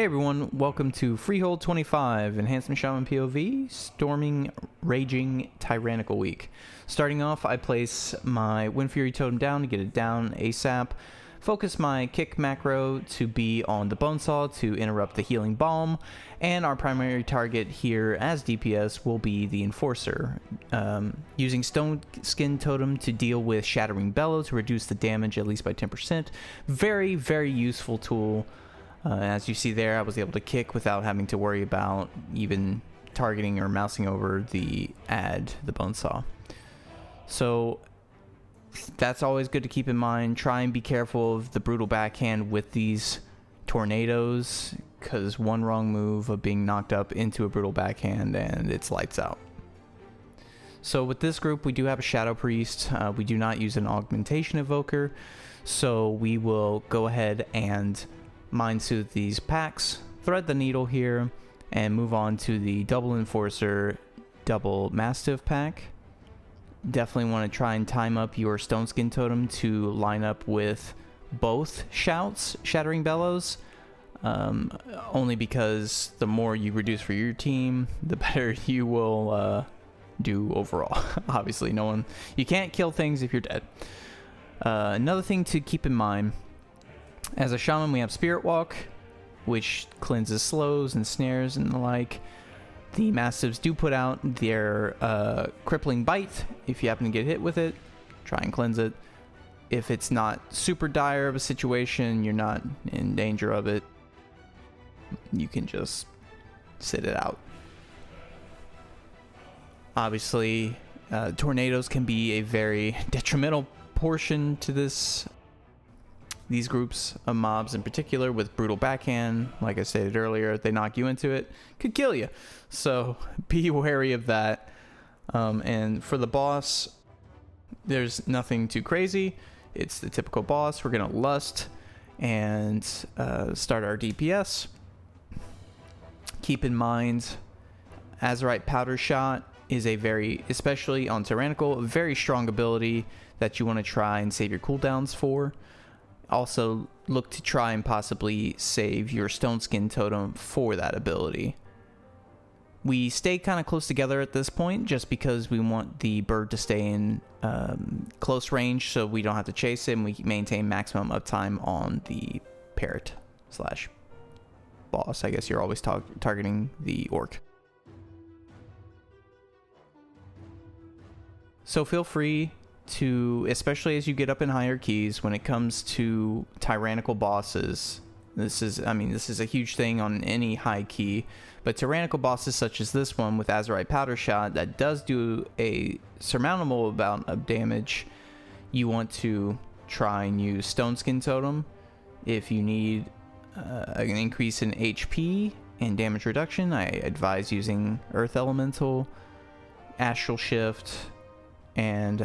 Hey everyone, welcome to Freehold 25, Enhancement Shaman POV, Storming Raging Tyrannical Week. Starting off, I place my Wind Fury Totem down to get it down ASAP. Focus my kick macro to be on the Bonesaw to interrupt the Healing Balm, and our primary target here as DPS will be the Enforcer. Using Stone Skin Totem to deal with Shattering Bellow to reduce the damage at least by 10%. Very, very useful tool. As you see there, I was able to kick without having to worry about even targeting or mousing over the Bonesaw. So that's always good to keep in mind. Try and be careful of the brutal backhand with these tornadoes, because one wrong move of being knocked up into a brutal backhand and it's lights out. So with this group, we do have a Shadow Priest. We do not use an Augmentation Evoker, so we will go ahead and Mind Soothe these packs, thread the needle here, and move on to the double Enforcer, double Mastiff pack. Definitely want to try and time up your Stone Skin Totem to line up with both shouts, Shattering Bellows, only because the more you reduce for your team, the better you will do overall. Obviously, you can't kill things if you're dead. Another thing to keep in mind, as a shaman, we have Spirit Walk, which cleanses slows and snares and the like. The Mastiffs do put out their Crippling Bite. If you happen to get hit with it, try and cleanse it. If it's not super dire of a situation, you're not in danger of it, you can just sit it out. Obviously, tornadoes can be a very detrimental portion to these groups of mobs in particular, with brutal backhand. Like I stated earlier, they knock you into it, could kill you. So be wary of that. And for the boss, there's nothing too crazy. It's the typical boss. We're gonna lust and start our DPS. Keep in mind, Azerite Powder Shot is a very, especially on Tyrannical, a very strong ability that you want to try and save your cooldowns for. Also, look to try and possibly save your Stone Skin Totem for that ability. We stay kind of close together at this point just because we want the bird to stay in close range so we don't have to chase him. We maintain maximum uptime on the parrot slash boss. I guess you're always targeting the orc. So feel free to, especially as you get up in higher keys, when it comes to tyrannical bosses, this is a huge thing on any high key, but tyrannical bosses such as this one with Azerite Powder Shot that does do a surmountable amount of damage, you want to try and use Stone Skin Totem. If you need an increase in HP and damage reduction, I advise using Earth Elemental, Astral Shift, and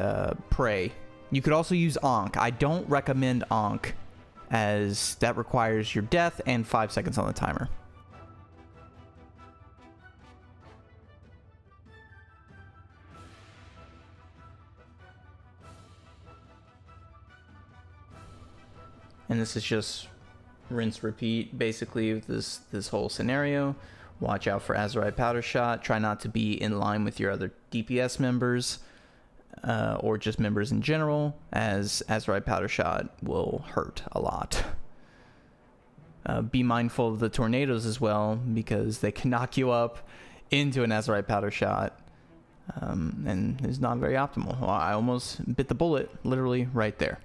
Prey. You could also use Ankh. I don't recommend Ankh, as that requires your death and 5 seconds on the timer. And this is just rinse repeat basically with this whole scenario. Watch out for Azerite Powder Shot. Try not to be in line with your other DPS members. Or just members in general, as Azerite Powder Shot will hurt a lot. Be mindful of the tornadoes as well, because they can knock you up into an Azerite Powder Shot, and is not very optimal. Well, I almost bit the bullet, literally right there.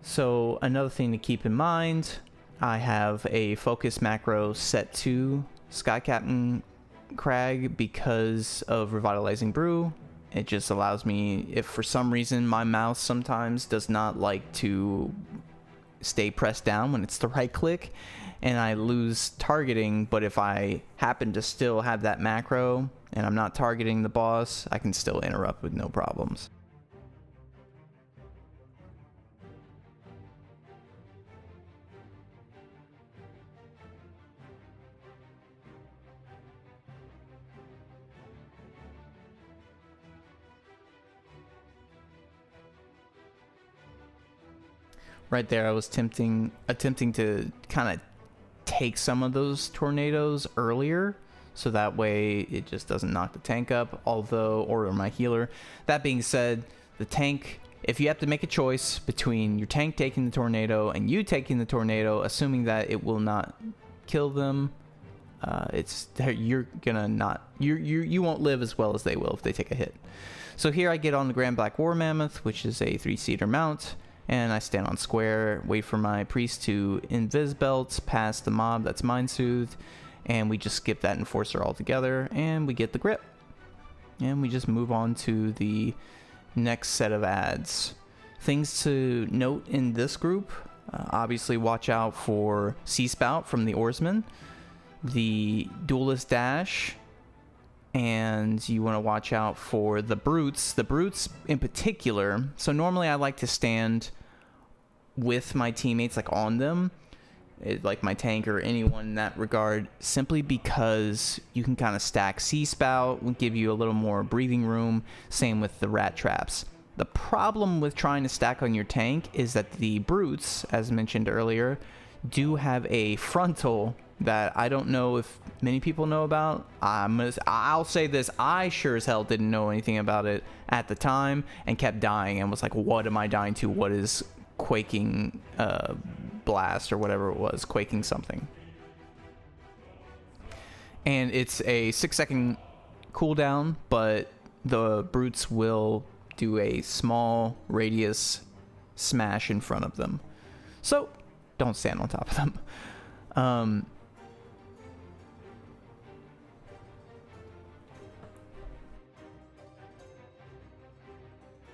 So another thing to keep in mind, I have a focus macro set to Skucap'n Kragg because of Revitalizing Brew. It just allows me, if for some reason my mouse sometimes does not like to stay pressed down when it's the right click, and I lose targeting, but if I happen to still have that macro and I'm not targeting the boss, I can still interrupt with no problems. Right there, I was attempting to kind of take some of those tornadoes earlier, so that way it just doesn't knock the tank up, or my healer. That being said, the tank, if you have to make a choice between your tank taking the tornado and you taking the tornado, assuming that it will not kill them, you won't live as well as they will if they take a hit. So here I get on the Grand Black War Mammoth, which is a 3-seater mount, and I stand on square, wait for my priest to invis belt past the mob that's mind soothed, and we just skip that enforcer altogether, and we get the grip. And we just move on to the next set of ads. Things to note in this group, obviously watch out for Sea Spout from the Oarsman, the Duelist Dash, and you want to watch out for the Brutes in particular. So normally I like to stand with my teammates, like on them, like my tank or anyone in that regard, simply because you can kind of stack Sea Spout, will give you a little more breathing room. Same with the rat traps. The problem with trying to stack on your tank is that the Brutes, as mentioned earlier, do have a frontal that I don't know if many people know about. I'll say this, I sure as hell didn't know anything about it at the time and kept dying and was like, what am I dying to? What is quaking blast or whatever it was, quaking something? And it's a 6-second cooldown, but the Brutes will do a small radius smash in front of them. So don't stand on top of them.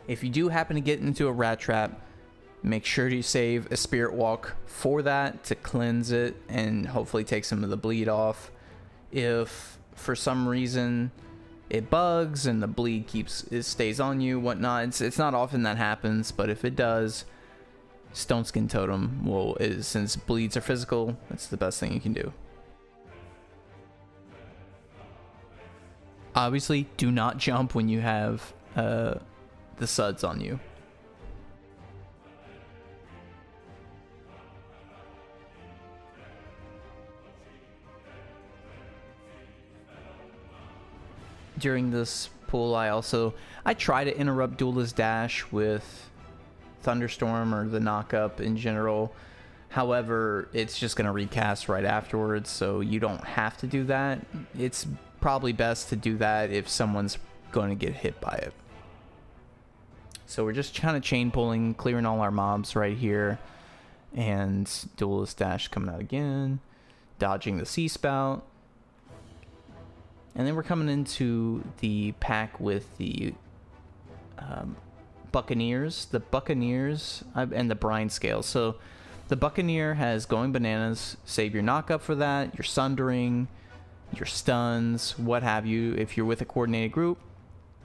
If you do happen to get into a rat trap, make sure to save a Spirit Walk for that to cleanse it and hopefully take some of the bleed off. If for some reason it bugs and the bleed stays on you, whatnot, it's not often that happens, but if it does, Stone Skin Totem since bleeds are physical, that's the best thing you can do. Obviously, do not jump when you have the suds on you. During this pull, I try to interrupt Duelist Dash with Thunderstorm or the knockup in general. However, it's just going to recast right afterwards, so you don't have to do that. It's probably best to do that if someone's going to get hit by it. So we're just kind of chain pulling, clearing all our mobs right here, and Duelist Dash coming out again, dodging the Sea Spout. And then we're coming into the pack with the Buccaneers, and the Brine Scales. So the Buccaneer has Going Bananas. Save your knockup for that, your Sundering, your stuns, what have you. If you're with a coordinated group,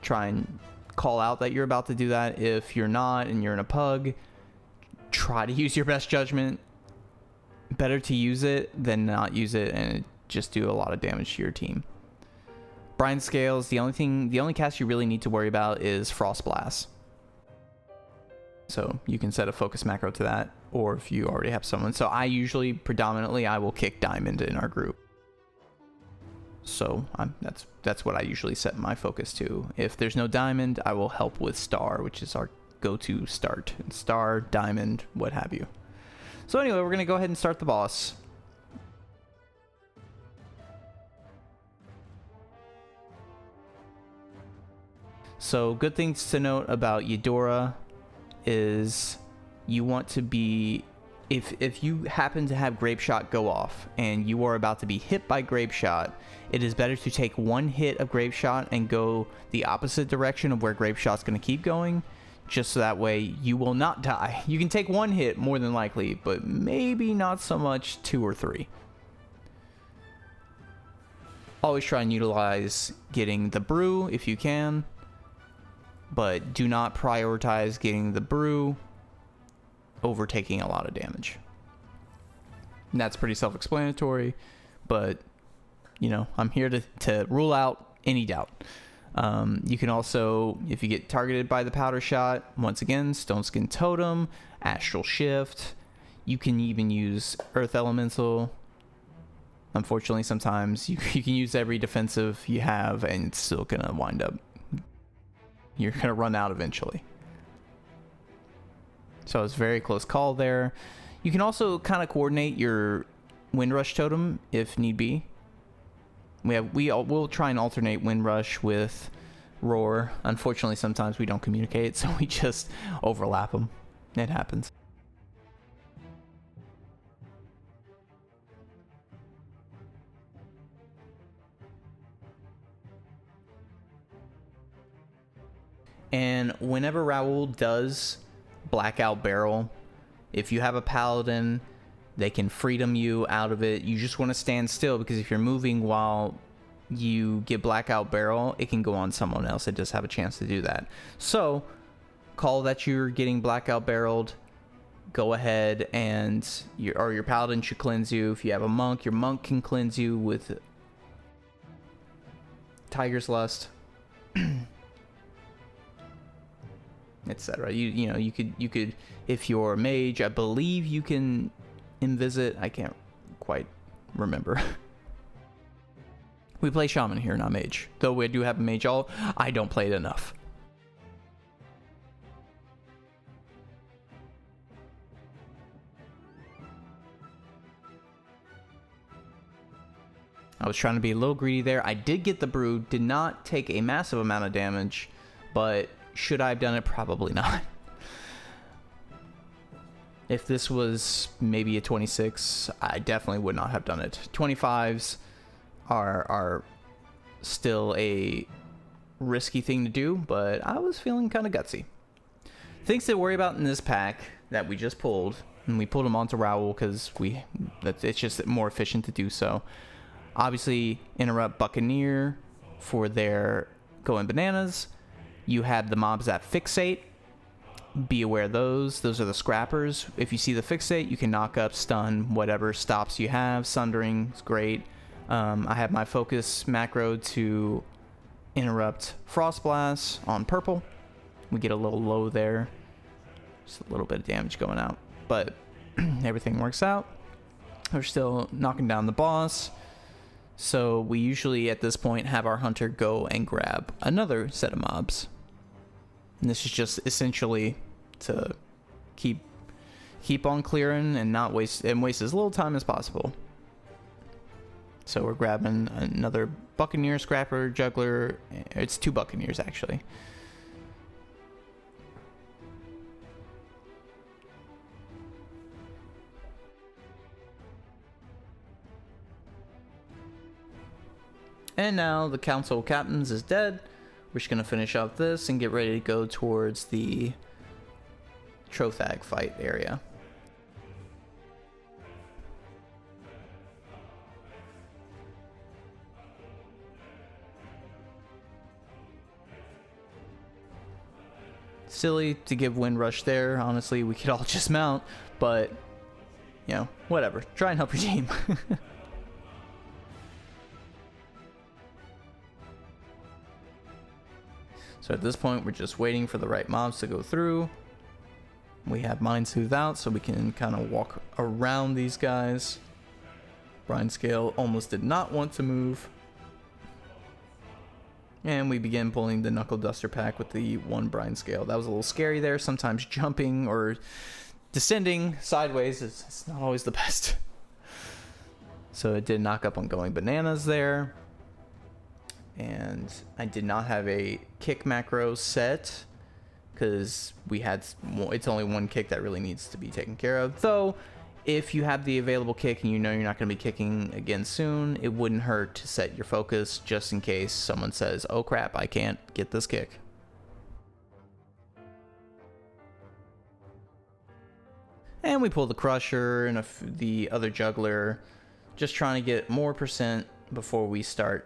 try and call out that you're about to do that. If you're not and you're in a pug, try to use your best judgment. Better to use it than not use it and just do a lot of damage to your team. Brine Scales, the only cast you really need to worry about is Frost Blast. So you can set a focus macro to that, or if you already have someone. So I usually, predominantly, I will kick Diamond in our group. So that's what I usually set my focus to. If there's no Diamond, I will help with Star, which is our go-to start. Star, Diamond, what have you. So anyway, we're going to go ahead and start the boss. So good things to note about Eudora is you want to be, if you happen to have Grape Shot go off and you are about to be hit by Grape Shot, it is better to take one hit of Grape Shot and go the opposite direction of where Grape Shot's going to keep going, just so that way you will not die. You can take one hit more than likely, but maybe not so much 2 or 3. Always try and utilize getting the brew if you can, but do not prioritize getting the brew over taking a lot of damage. And that's pretty self-explanatory, but you know, I'm here to rule out any doubt. You can also, if you get targeted by the powder shot, once again, Stone Skin Totem, Astral Shift. You can even use Earth Elemental Unfortunately, sometimes you can use every defensive you have and it's still gonna wind up, you're gonna run out eventually. So it's a very close call there. You can also kind of coordinate your Windrush totem if need be. We'll try and alternate Windrush with Roar. Unfortunately, sometimes we don't communicate, so we just overlap them. It happens. And whenever Raoul does Blackout Barrel, if you have a Paladin, they can freedom you out of it. You just want to stand still, because if you're moving while you get Blackout Barrel, it can go on someone else. It does have a chance to do that. So, call that you're getting Blackout Barreled. Go ahead and your Paladin should cleanse you. If you have a Monk, your Monk can cleanse you with Tiger's Lust. Etc. You could if you're a mage, I believe you can invisit. I can't quite remember. We play shaman here, not mage. Though we do have a mage all, I don't play it enough. I was trying to be a little greedy there. I did get the brew, did not take a massive amount of damage, but should I have done it? Probably not. If this was maybe a 26, I definitely would not have done it. 25s are still a risky thing to do, but I was feeling kind of gutsy. Things to worry about in this pack that we just pulled, and we pulled them onto Raoul because it's just more efficient to do so. Obviously, interrupt Buccaneer for their going bananas. You have the mobs that fixate. Be aware of those. Those are the scrappers. If you see the fixate, you can knock up, stun, whatever stops you have. Sundering is great. I have my focus macro to interrupt Frost Blast on purple. We get a little low there. Just a little bit of damage going out. But everything works out. We're still knocking down the boss. So we usually at this point have our hunter go and grab another set of mobs. And this is just essentially to keep on clearing and not waste as little time as possible. So we're grabbing another Buccaneer, Scrapper, Juggler. It's 2 Buccaneers actually. And now the Council of Captains is dead. We're just going to finish off this and get ready to go towards the Trothak fight area. Silly to give Windrush there. Honestly, we could all just mount, but, you know, whatever. Try and help your team. So at this point, we're just waiting for the right mobs to go through. We have Mind Soothe out, so we can kind of walk around these guys. Brine Scale almost did not want to move. And we begin pulling the Knuckle Duster pack with the 1 Brine Scale. That was a little scary there. Sometimes jumping or descending sideways is not always the best. So it did knock up on going bananas there. And I did not have a kick macro set because it's only 1 kick that really needs to be taken care of. Though, if you have the available kick and you know you're not going to be kicking again soon, it wouldn't hurt to set your focus just in case someone says, oh crap, I can't get this kick. And we pull the Crusher and the other Juggler, just trying to get more percent before we start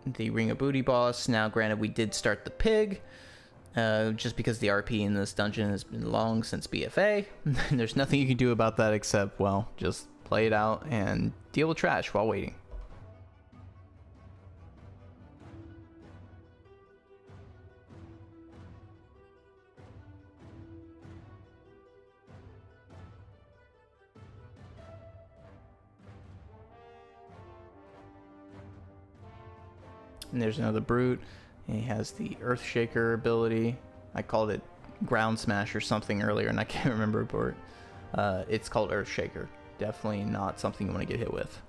the Ring of Booty boss. Now, granted, we did start the Pig, just because the RP in this dungeon has been long since BFA. There's nothing you can do about that except, well, just play it out and deal with trash while waiting. And there's another brute. And he has the Earth Shaker ability. I called it Ground Smash or something earlier, and I can't remember, but it's called Earth Shaker. Definitely not something you want to get hit with.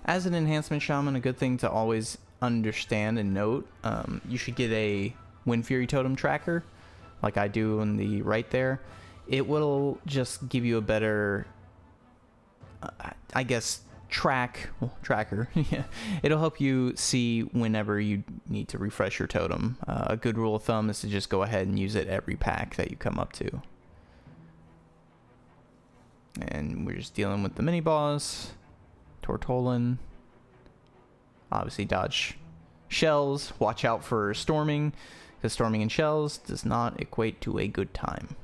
As an Enhancement Shaman, a good thing to always understand and note, you should get a Wind Fury Totem tracker, like I do on the right there. It will just give you a better, I guess, tracker. Yeah, it'll help you see whenever you need to refresh your totem. A good rule of thumb is to just go ahead and use it every pack that you come up to. And we're just dealing with the mini boss. Tortolan. Obviously dodge shells. Watch out for storming, because storming in shells does not equate to a good time.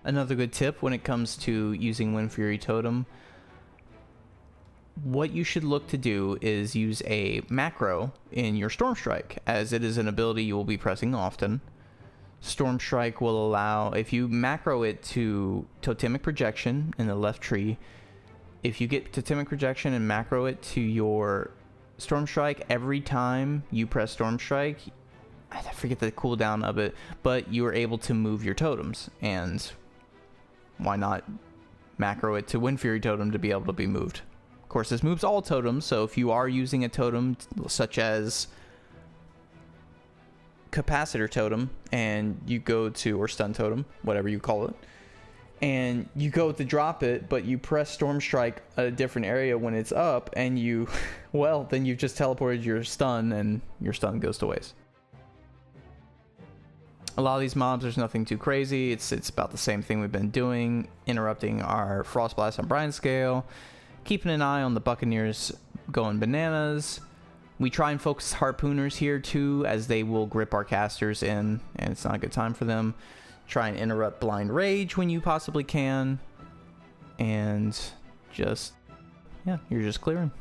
Another good tip when it comes to using Wind Fury Totem, what you should look to do is use a macro in your Stormstrike, as it is an ability you will be pressing often. Stormstrike will allow, if you macro it to Totemic Projection in the left tree, if you get Totemic Projection and macro it to your Stormstrike, every time you press Stormstrike, I forget the cooldown of it, but you are able to move your totems, and why not macro it to Wind Fury Totem to be able to be moved? Of course, this moves all totems, so if you are using a totem such as Capacitor Totem, and you go to, or Stun Totem, whatever you call it, and you go to drop it, but you press Stormstrike at a different area when it's up, and you, well, then you've just teleported your stun, and your stun goes to waste. A lot of these mobs, there's nothing too crazy. It's about the same thing we've been doing, interrupting our Frost Blast on Brine Scale, keeping an eye on the Buccaneers going bananas. We try and focus Harpooners here too, as they will grip our casters in, and it's not a good time for them. Try and interrupt Blind Rage when you possibly can, and just, yeah, you're just clearing.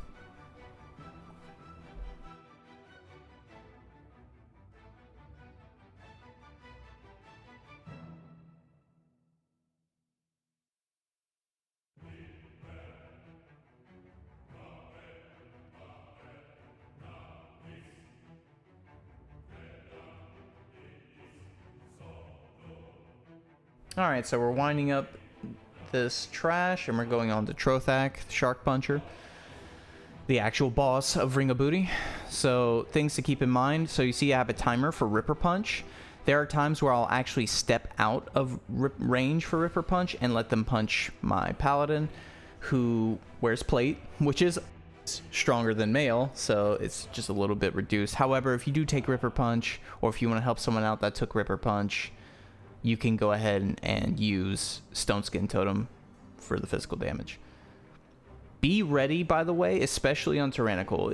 Alright, so we're winding up this trash, and we're going on to Trothak, the Shark Puncher, the actual boss of Ring of Booty. So, things to keep in mind. So, you see I have a timer for Ripper Punch. There are times where I'll actually step out of range for Ripper Punch and let them punch my Paladin, who wears plate, which is stronger than mail, so it's just a little bit reduced. However, if you do take Ripper Punch, or if you want to help someone out that took Ripper Punch, you can go ahead and use Stone Skin Totem for the physical damage. Be ready, by the way, especially on Tyrannical.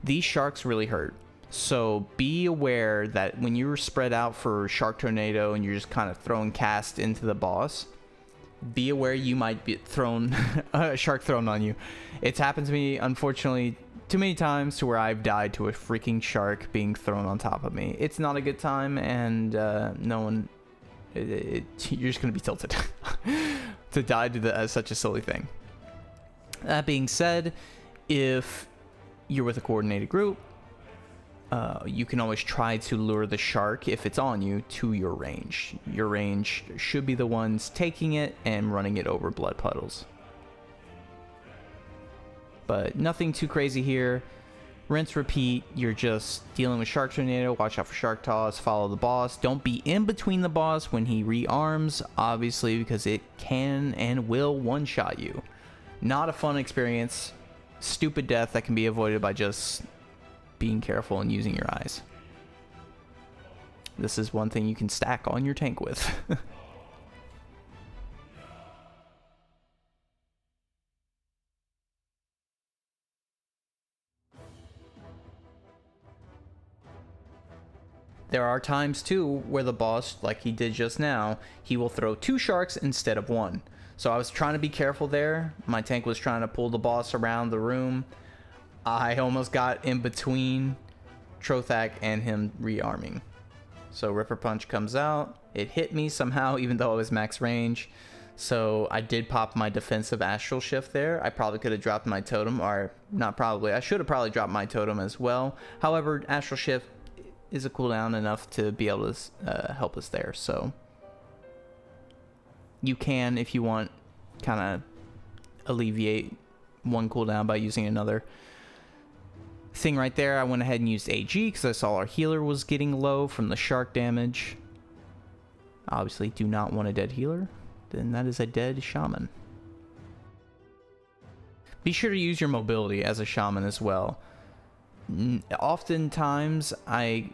These sharks really hurt. So be aware that when you're spread out for Shark Tornado and you're just kind of throwing cast into the boss, be aware you might be thrown, a shark thrown on you. It's happened to me, unfortunately, too many times to where I've died to a freaking shark being thrown on top of me. It's not a good time, and no one, you're just going to be tilted to die to such a silly thing. That being said, if you're with a coordinated group, you can always try to lure the shark, if it's on you, to your range. Your range should be the ones taking it and running it over blood puddles. But nothing too crazy here. Rinse, repeat. You're just dealing with Shark Tornado. Watch out for Shark Toss. Follow the boss. Don't be in between the boss when he rearms, obviously, because it can and will one-shot you. Not a fun experience. Stupid death that can be avoided by just being careful and using your eyes. This is one thing you can stack on your tank with. there are times too where the boss, like he did just now, he will throw 2 sharks instead of 1. So I was trying to be careful there. My tank was trying to pull the boss around the room. I almost got in between Trothak and him rearming. So Ripper Punch comes out. It hit me somehow, even though I was max range. So I did pop my defensive Astral Shift there. I probably could have dropped my totem, or not probably. I should have probably dropped my totem as well. However, Astral Shift is a cooldown enough to be able to help us there. So you can, if you want, kind of alleviate one cooldown by using another. Thing right there, I went ahead and used AG because I saw our healer was getting low from the shark damage. Obviously do not want a dead healer, then that is a dead shaman. Be sure to use your mobility as a shaman as well. Oftentimes I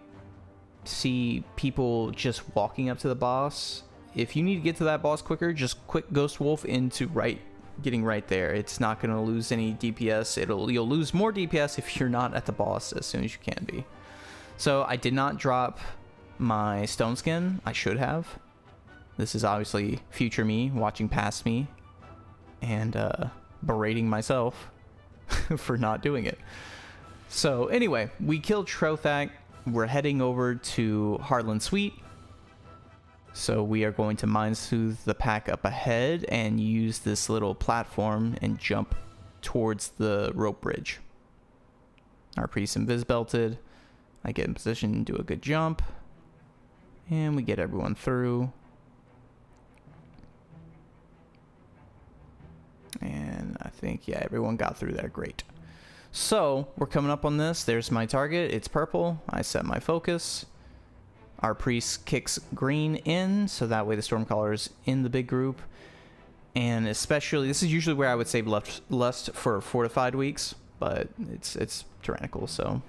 see people just walking up to the boss. If you need to get to that boss quicker, just quick Ghost Wolf into getting right there. It's not going to lose any DPS. You'll lose more DPS if you're not at the boss as soon as you can be. So I did not drop my Stone Skin. I should have. This is obviously future me watching past me and berating myself for not doing it. So anyway, we killed Trothak. We're heading over to Harlan Sweete. So we are going to Mind Soothe the pack up ahead and use this little platform and jump towards the rope bridge. Our priest invis belted. I get in position, do a good jump, and we get everyone through. And I think, yeah, everyone got through there. Great. So we're coming up on this. There's my target. It's purple. I set my focus. Our priest kicks green in, so that way the Stormcaller's in the big group. And especially, this is usually where I would save Lust for fortified weeks, but it's Tyrannical, so.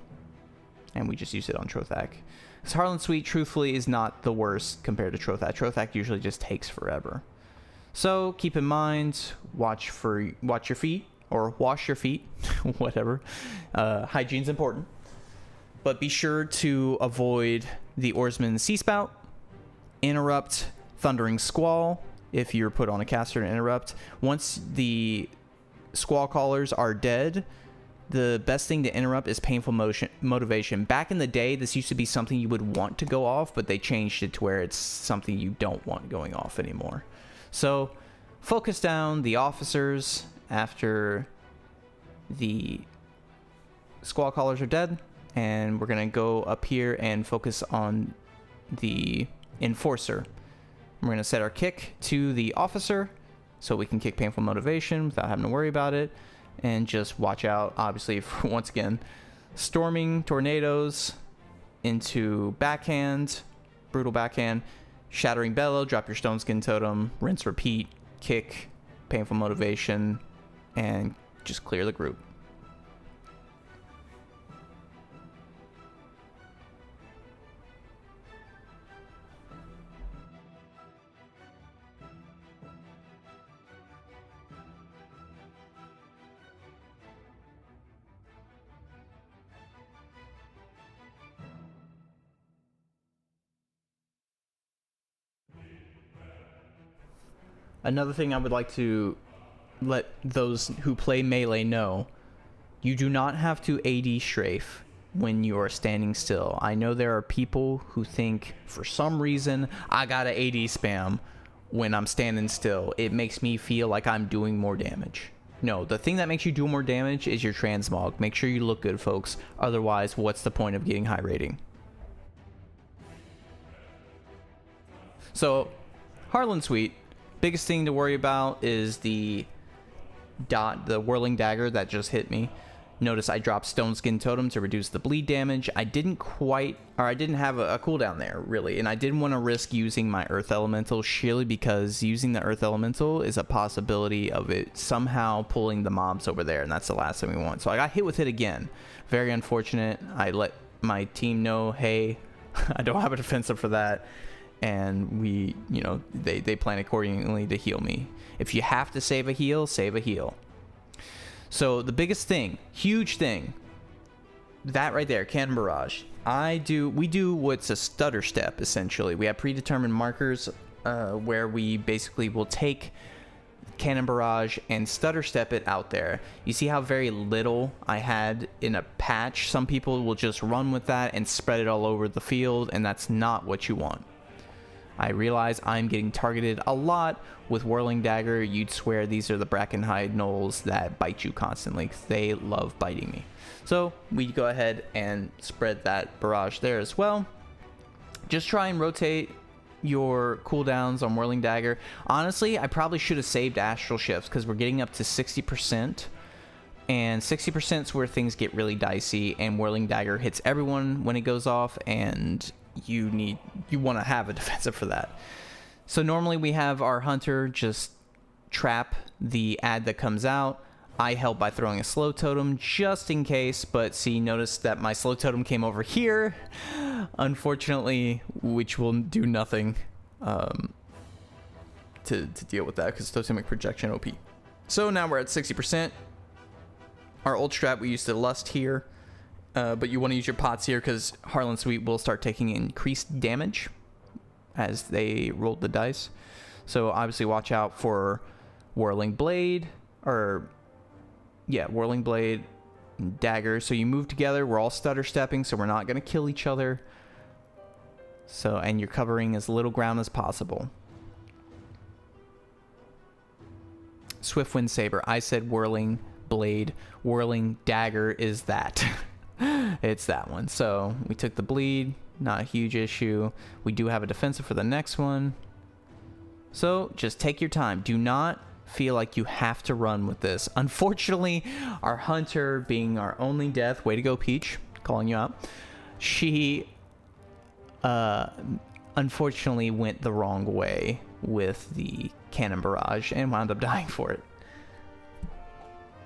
And we just use it on Trothak. Because Harlan Sweete, truthfully, is not the worst compared to Trothak. Trothak usually just takes forever. So keep in mind, watch your feet, or wash your feet, whatever. Hygiene's important. But be sure to avoid the Oarsman Sea Spout, Interrupt, Thundering Squall, if you're put on a caster to interrupt. Once the Squall Callers are dead, the best thing to interrupt is Painful Motivation. Back in the day, this used to be something you would want to go off, but they changed it to where it's something you don't want going off anymore. So focus down the officers after the Squall Callers are dead. And we're going to go up here and focus on the Enforcer. We're going to set our kick to the Officer so we can kick Painful Motivation without having to worry about it. And just watch out, obviously, for, once again, Storming Tornadoes into Backhand, Brutal Backhand, Shattering Bellow, drop your Stone Skin Totem, rinse, repeat, kick, Painful Motivation, and just clear the group. Another thing I would like to let those who play melee know, you do not have to AD strafe when you are standing still. I know there are people who think for some reason I gotta AD spam when I'm standing still. It makes me feel like I'm doing more damage. No, the thing that makes you do more damage is your transmog. Make sure you look good, folks. Otherwise, what's the point of getting high rating? So, Harlan Sweete. Biggest thing to worry about is the whirling dagger that just hit me. Notice I dropped Stone Skin Totem to reduce the bleed damage. I didn't have a cooldown there, really, and I didn't want to risk using my Earth Elemental, surely because using the Earth Elemental is a possibility of it somehow pulling the mobs over there, and that's the last thing we want. So I got hit with it again. Very unfortunate. I let my team know, hey, I don't have a defensive for that. And we, they plan accordingly to heal me. If you have to save a heal, save a heal. So the biggest thing, huge thing, that right there, Cannon Barrage. We do what's a stutter step, essentially. We have predetermined markers where we basically will take Cannon Barrage and stutter step it out there. You see how very little I had in a patch? Some people will just run with that and spread it all over the field, and that's not what you want. I realize I'm getting targeted a lot with Whirling Dagger. You'd swear these are the Brackenhide gnolls that bite you constantly, because they love biting me. So we go ahead and spread that barrage there as well. Just try and rotate your cooldowns on Whirling Dagger. Honestly, I probably should have saved Astral Shifts, because we're getting up to 60%. And 60% is where things get really dicey, and Whirling Dagger hits everyone when it goes off, and you want to have a defensive for that. So normally we have our hunter just trap the ad that comes out. I help by throwing a slow totem just in case, but see, notice that my slow totem came over here, unfortunately, which will do nothing to deal with that, because Totemic Projection OP. So now we're at 60%. Our ult strat, we used to lust here, but you want to use your pots here because Harlan Sweete will start taking increased damage as they rolled the dice. So obviously watch out for Whirling Blade, Whirling Blade and Dagger. So you move together. We're all stutter stepping, so we're not going to kill each other. So, and you're covering as little ground as possible. Swift Wind Saber. I said Whirling Blade. Whirling Dagger is that. It's that one. So we took the bleed. Not a huge issue. We do have a defensive for the next one. So just take your time. Do not feel like you have to run with this. Unfortunately, our hunter, being our only death, way to go, Peach, calling you out, she unfortunately went the wrong way with the Cannon Barrage and wound up dying for it.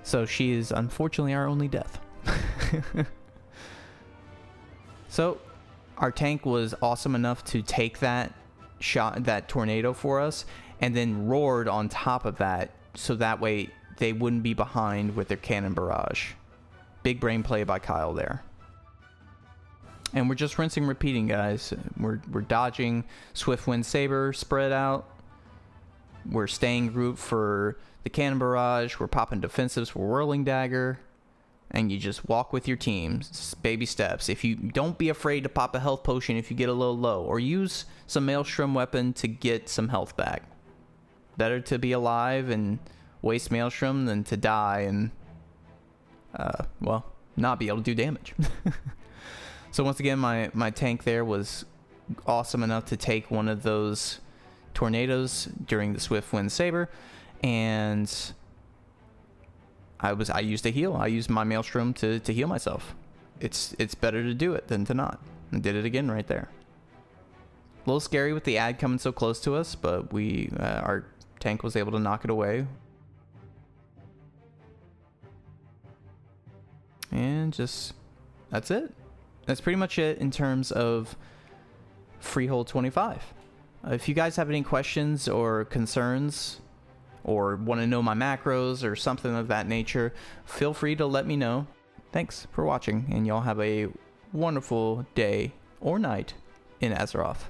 So she is unfortunately our only death. So our tank was awesome enough to take that shot, that tornado for us, and then roared on top of that, so that way they wouldn't be behind with their Cannon Barrage. Big brain play by Kyle there. And we're just rinsing and repeating, guys. We're dodging Swift Wind Saber spread out. We're staying grouped for the Cannon Barrage. We're popping defensives for Whirling Dagger. And you just walk with your team, baby steps. If you don't be afraid to pop a health potion if you get a little low, or use some Maelstrom weapon to get some health back. Better to be alive and waste Maelstrom than to die and not be able to do damage. So once again, my tank there was awesome enough to take one of those tornadoes during the Swift Wind Saber, and I used a heal. I used my Maelstrom to heal myself. It's better to do it than to not. And did it again right there. A little scary with the ad coming so close to us, but our tank was able to knock it away. And that's it. That's pretty much it in terms of Freehold 25. If you guys have any questions or concerns, or want to know my macros or something of that nature, feel free to let me know. Thanks for watching, and y'all have a wonderful day or night in Azeroth.